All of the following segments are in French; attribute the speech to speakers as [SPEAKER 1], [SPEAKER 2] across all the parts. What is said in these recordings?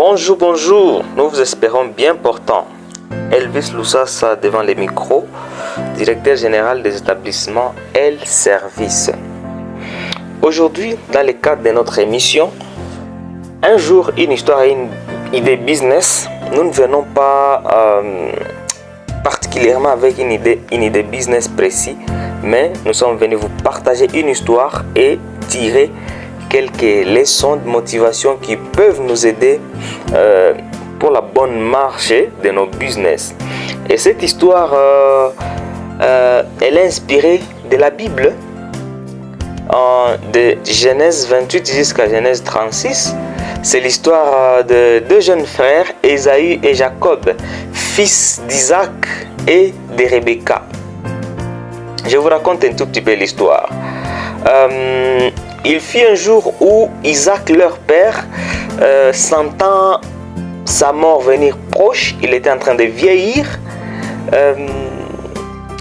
[SPEAKER 1] Bonjour, bonjour, nous vous espérons bien portant. Elvis Loussassa devant les micros, directeur général des établissements El Service. Aujourd'hui, dans le cadre de notre émission, un jour, une histoire et une idée business, nous ne venons pas particulièrement avec une idée business précise, mais nous sommes venus vous partager une histoire et tirer quelques leçons de motivation qui peuvent nous aider pour la bonne marche de nos business. Et cette histoire, elle est inspirée de la Bible, de Genèse 28 jusqu'à Genèse 36. C'est l'histoire de deux jeunes frères, Ésaü et Jacob, fils d'Isaac et de Rebecca. Je vous raconte un tout petit peu l'histoire. Il fut un jour où Isaac, leur père, sentant sa mort venir proche, il était en train de vieillir.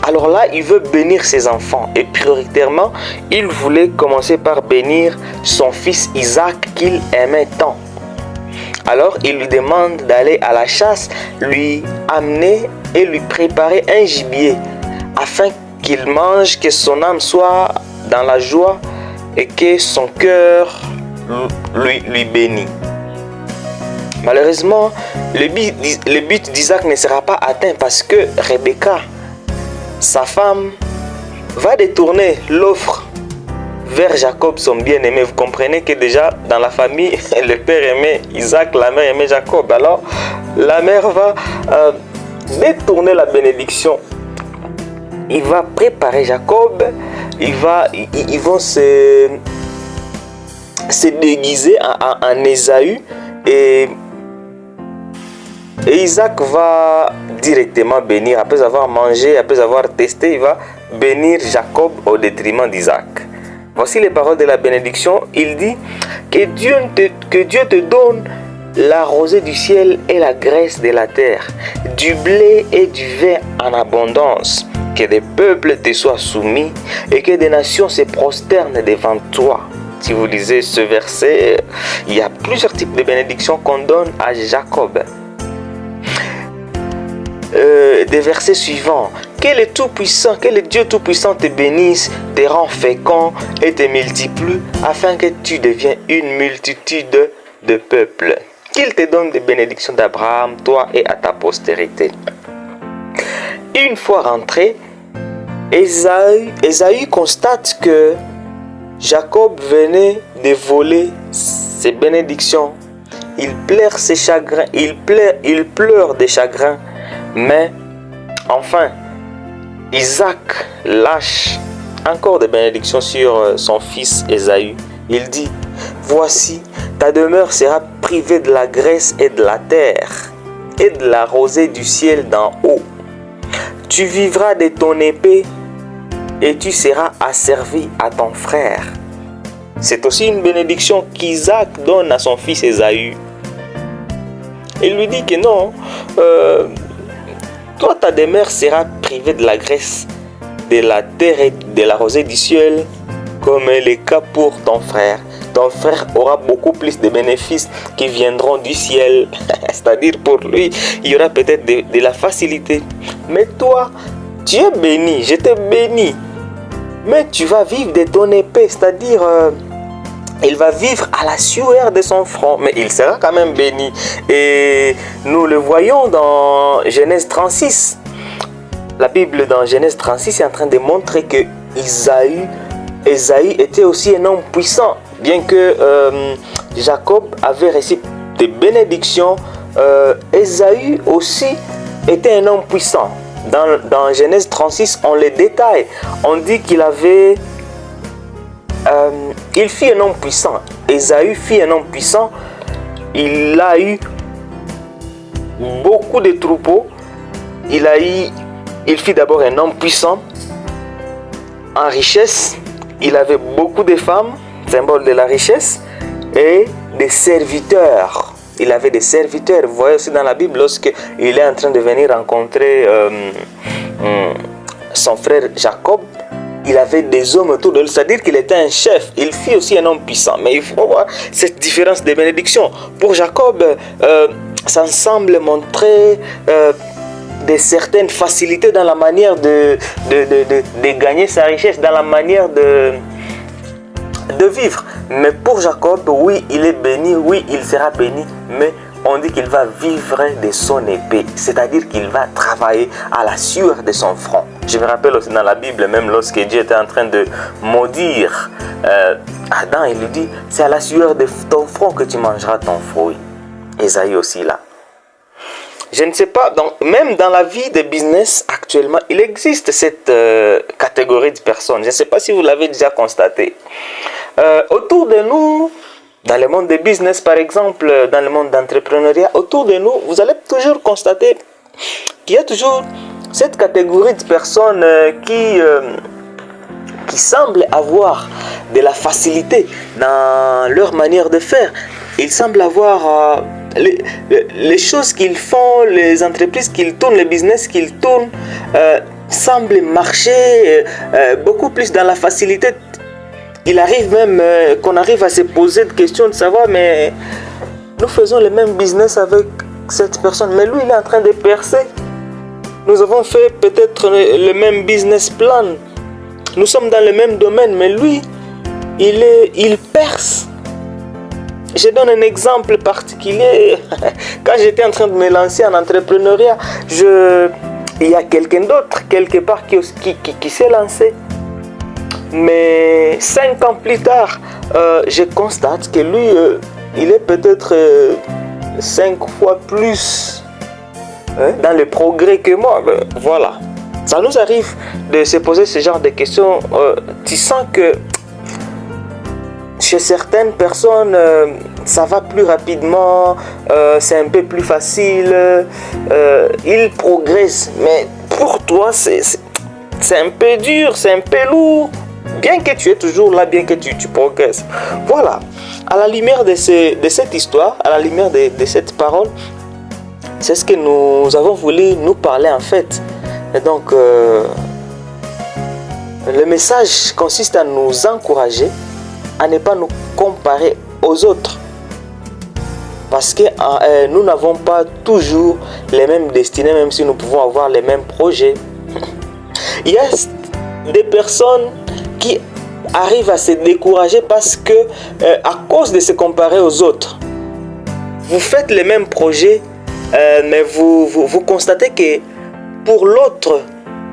[SPEAKER 1] Alors là, il veut bénir ses enfants. Et prioritairement, il voulait commencer par bénir son fils Isaac qu'il aimait tant. Alors, il lui demande d'aller à la chasse, lui amener et lui préparer un gibier afin qu'il mange, que son âme soit dans la joie et que son cœur lui bénit. Malheureusement, le but d'Isaac ne sera pas atteint parce que Rebecca, sa femme, va détourner l'offre vers Jacob, son bien-aimé. Vous comprenez que déjà dans la famille, le père aimait Isaac, la mère aimait Jacob. Alors, la mère va détourner la bénédiction. Il va préparer Jacob. Ils vont se déguiser en Ésaü et Isaac va directement bénir. Après avoir mangé, après avoir testé, il va bénir Jacob au détriment d'Isaac. Voici les paroles de la bénédiction. Il dit que Dieu te donne la rosée du ciel et la graisse de la terre, du blé et du vin en abondance, que des peuples te soient soumis et que des nations se prosternent devant toi. Si vous lisez ce verset, il y a plusieurs types de bénédictions qu'on donne à Jacob. Des versets suivants. Que le Tout-Puissant, que le Dieu Tout-Puissant te bénisse, te rend fécond et te multiplie, afin que tu deviennes une multitude de peuples. Qu'il te donne des bénédictions d'Abraham, toi et à ta postérité. Une fois rentré, Ésaü constate que Jacob venait de voler ses bénédictions. Il pleure ses chagrins, il pleure des chagrins. Mais enfin, Isaac lâche encore des bénédictions sur son fils Ésaü. Il dit: voici, ta demeure sera privée de la graisse et de la terre et de la rosée du ciel d'en haut. Tu vivras de ton épée et tu seras asservi à ton frère. C'est aussi une bénédiction qu'Isaac donne à son fils Ésaü. Il lui dit que non, toi ta demeure sera privée de la graisse, de la terre et de la rosée du ciel, comme est le cas pour ton frère. Ton frère aura beaucoup plus de bénéfices qui viendront du ciel. C'est-à-dire pour lui, il y aura peut-être de la facilité. Mais toi, tu es béni, je te bénis. Mais tu vas vivre de ton épée, c'est-à-dire il va vivre à la sueur de son front, mais il sera quand même béni. Et nous le voyons dans Genèse 36. La Bible dans Genèse 36 est en train de montrer que Ésaü était aussi un homme puissant. Bien que Jacob avait reçu des bénédictions, Ésaü aussi était un homme puissant. Dans Genèse 36, on le détaille. On dit qu'il avait... il fit un homme puissant. Ésaü fit un homme puissant. Il a eu beaucoup de troupeaux. Il fit d'abord un homme puissant en richesse. Il avait beaucoup de femmes, symbole de la richesse, et des serviteurs. Il avait des serviteurs. Vous voyez aussi dans la Bible, lorsqu'il est en train de venir rencontrer son frère Jacob, il avait des hommes autour de lui, c'est-à-dire qu'il était un chef. Il fut aussi un homme puissant. Mais il faut voir cette différence de bénédiction. Pour Jacob, ça semble montrer de certaines facilités dans la manière de gagner sa richesse, dans la manière de vivre. Mais pour Jacob, oui, il est béni, oui, il sera béni, mais on dit qu'il va vivre de son épée, c'est-à-dire qu'il va travailler à la sueur de son front. Je me rappelle aussi dans la Bible, même lorsque Dieu était en train de maudire Adam, il lui dit, c'est à la sueur de ton front que tu mangeras ton fruit. Ésaïe aussi là. Je ne sais pas, donc, même dans la vie de business actuellement, il existe cette catégorie de personnes. Je ne sais pas si vous l'avez déjà constaté. Autour de nous, dans le monde des business par exemple, dans le monde d'entrepreneuriat, autour de nous, vous allez toujours constater qu'il y a toujours cette catégorie de personnes qui semblent avoir de la facilité dans leur manière de faire. Ils semblent avoir les choses qu'ils font, les entreprises qu'ils tournent, les business qu'ils tournent, semblent marcher beaucoup plus dans la facilité. Il arrive même qu'on arrive à se poser des questions de savoir, mais nous faisons le même business avec cette personne, mais lui il est en train de percer. Nous avons fait peut-être le même business plan. Nous sommes dans le même domaine, mais lui, il perce. Je donne un exemple particulier. Quand j'étais en train de me lancer en entrepreneuriat, il y a quelqu'un d'autre, quelque part, qui s'est lancé. Mais 5 ans plus tard, je constate que lui, il est peut-être 5 fois plus dans le progrès que moi. Voilà. Ça nous arrive de se poser ce genre de questions. Tu sens que chez certaines personnes, ça va plus rapidement, c'est un peu plus facile, ils progressent. Mais pour toi, c'est un peu dur, c'est un peu lourd. Bien que tu es toujours là, bien que tu progresses. Voilà. À la lumière de cette histoire, à la lumière de cette parole, c'est ce que nous avons voulu nous parler en fait. Et donc, le message consiste à nous encourager à ne pas nous comparer aux autres. Parce que nous n'avons pas toujours les mêmes destinées, même si nous pouvons avoir les mêmes projets. Il y a des personnes qui arrivent à se décourager parce que, à cause de se comparer aux autres, vous faites les mêmes projets, mais vous constatez que pour l'autre,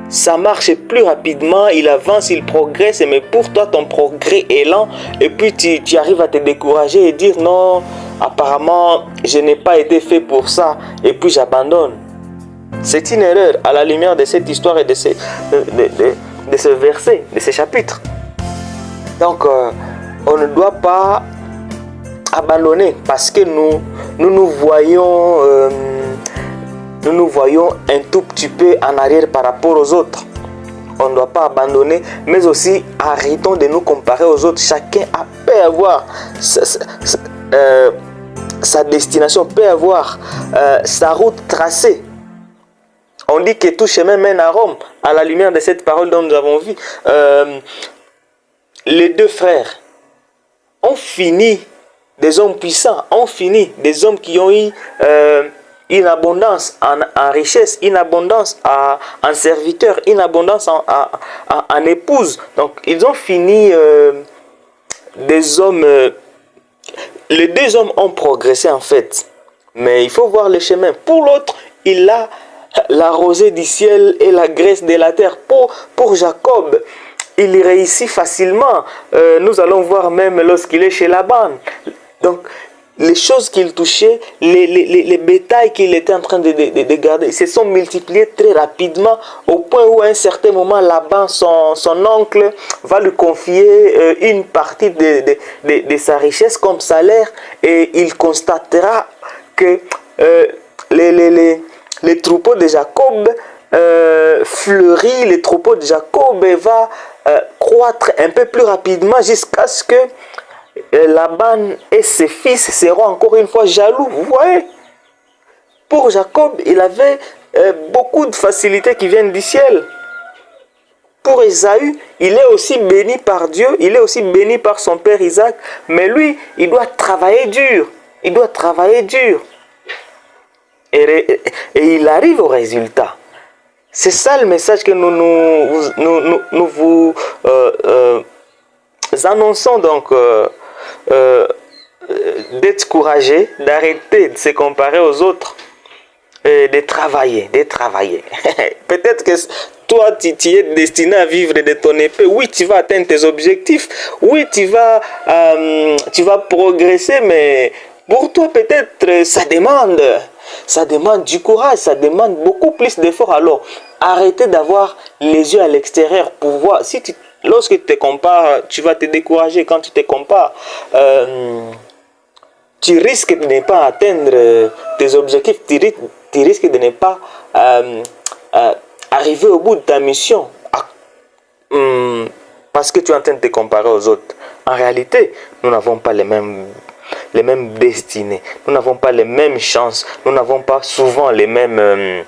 [SPEAKER 1] ça marche plus rapidement, il avance, il progresse, mais pour toi, ton progrès est lent, et puis tu arrives à te décourager et dire non, apparemment, je n'ai pas été fait pour ça, et puis j'abandonne. C'est une erreur à la lumière de cette histoire et de ce verset, de ce chapitre. Donc, on ne doit pas abandonner parce que nous voyons un tout petit peu en arrière par rapport aux autres. On ne doit pas abandonner, mais aussi arrêtons de nous comparer aux autres. Chacun peut avoir sa destination, peut avoir sa route tracée. On dit que tout chemin mène à Rome, à la lumière de cette parole dont nous avons vu. Les deux frères ont fini des hommes puissants, ont fini des hommes qui ont eu une abondance en richesse, une abondance en serviteurs, une abondance en épouses. Donc, ils ont fini des hommes... les deux hommes ont progressé en fait. Mais il faut voir le chemin. Pour l'autre, il a la rosée du ciel et la graisse de la terre. Pour Jacob, il réussit facilement. Nous allons voir même lorsqu'il est chez Laban. Donc, les choses qu'il touchait, les bétails qu'il était en train de garder, se sont multipliés très rapidement au point où à un certain moment, Laban, son oncle, va lui confier une partie de sa richesse comme salaire et il constatera que les troupeaux de Jacob fleurit, les troupeaux de Jacob va croître un peu plus rapidement jusqu'à ce que Laban et ses fils seront encore une fois jaloux. Vous voyez, pour Jacob, il avait beaucoup de facilités qui viennent du ciel. pour Ésaü, il est aussi béni par Dieu, il est aussi béni par son père Isaac, mais lui, il doit travailler dur. Il doit travailler dur. Et il arrive au résultat. C'est ça le message que nous vous annonçons donc d'être courageux, d'arrêter de se comparer aux autres, de travailler. Peut-être que toi, tu es destiné à vivre de ton épée. Oui, tu vas atteindre tes objectifs. Oui, tu vas progresser, mais pour toi, peut-être, ça demande du courage, ça demande beaucoup plus d'efforts. Alors, arrêtez d'avoir les yeux à l'extérieur pour voir. Lorsque tu te compares, tu vas te décourager. Quand tu te compares, tu risques de ne pas atteindre tes objectifs. Tu risques de ne pas arriver au bout de ta mission. Parce que tu es en train de te comparer aux autres. En réalité, nous n'avons pas les mêmes destinées. Nous n'avons pas les mêmes chances. Nous n'avons pas souvent les mêmes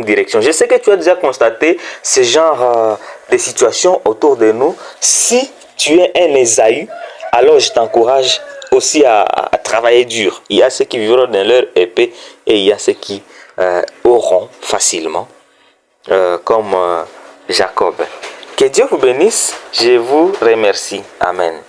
[SPEAKER 1] directions. Je sais que tu as déjà constaté ce genre de situations autour de nous. Si tu es un Ésaü, alors je t'encourage aussi à travailler dur. Il y a ceux qui vivront dans leur épée et il y a ceux qui auront facilement, comme Jacob. Que Dieu vous bénisse. Je vous remercie. Amen.